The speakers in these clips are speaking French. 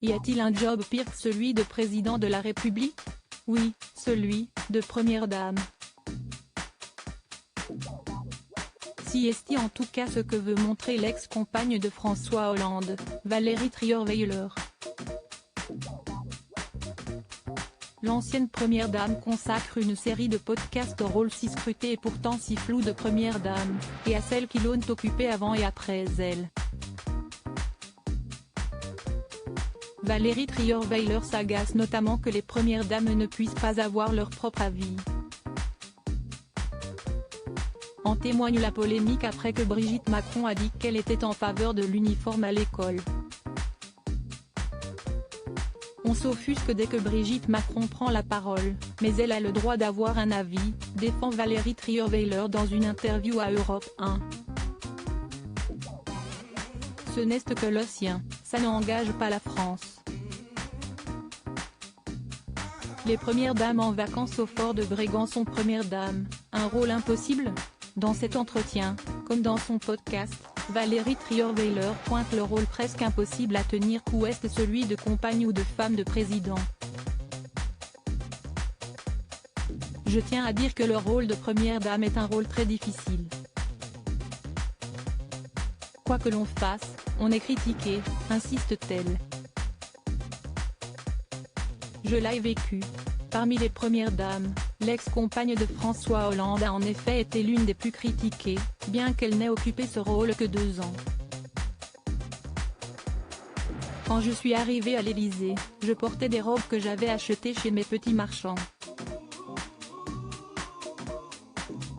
Y a-t-il un job pire que celui de président de la République? Oui, celui de première dame. Si est en tout cas ce que veut montrer l'ex-compagne de François Hollande, Valérie Trierweiler. L'ancienne première dame consacre une série de podcasts au rôle si scruté et pourtant si flou de première dame, et à celles qui l'ont occupé avant et après elle. Valérie Trierweiler s'agace notamment que les premières dames ne puissent pas avoir leur propre avis. En témoigne la polémique après que Brigitte Macron a dit qu'elle était en faveur de l'uniforme à l'école. On s'offusque dès que Brigitte Macron prend la parole, mais elle a le droit d'avoir un avis, défend Valérie Trierweiler dans une interview à Europe 1. Ce n'est que le sien, ça n'engage pas la France. Les premières dames en vacances au fort de Bréganç sont premières dames, un rôle impossible? Dans cet entretien, comme dans son podcast, Valérie Trierweiler pointe le rôle presque impossible à tenir qu'est celui de compagne ou de femme de président. Je tiens à dire que le rôle de première dame est un rôle très difficile. Quoi que l'on fasse, on est critiqué, insiste-t-elle. Je l'ai vécu. Parmi les premières dames, l'ex-compagne de François Hollande a en effet été l'une des plus critiquées, bien qu'elle n'ait occupé ce rôle que 2 ans. Quand je suis arrivée à l'Élysée, je portais des robes que j'avais achetées chez mes petits marchands.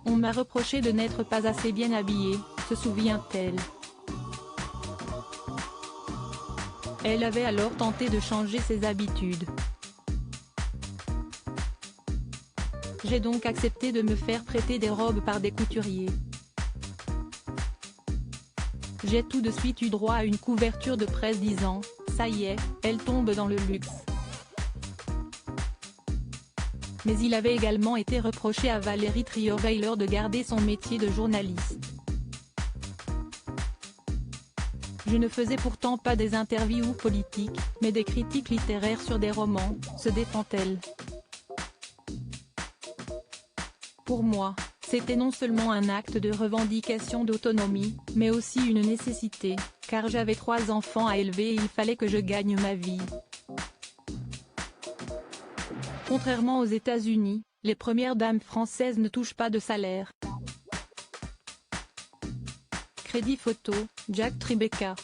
On m'a reproché de n'être pas assez bien habillée, se souvient-elle. Elle avait alors tenté de changer ses habitudes. J'ai donc accepté de me faire prêter des robes par des couturiers. J'ai tout de suite eu droit à une couverture de presse disant « Ça y est, elle tombe dans le luxe ». Mais il avait également été reproché à Valérie Trierweiler de garder son métier de journaliste. Je ne faisais pourtant pas des interviews politiques, mais des critiques littéraires sur des romans, se défend-elle. Pour moi, c'était non seulement un acte de revendication d'autonomie, mais aussi une nécessité, car j'avais 3 enfants à élever et il fallait que je gagne ma vie. Contrairement aux États-Unis, les premières dames françaises ne touchent pas de salaire. Crédit photo, Jack Tribeca.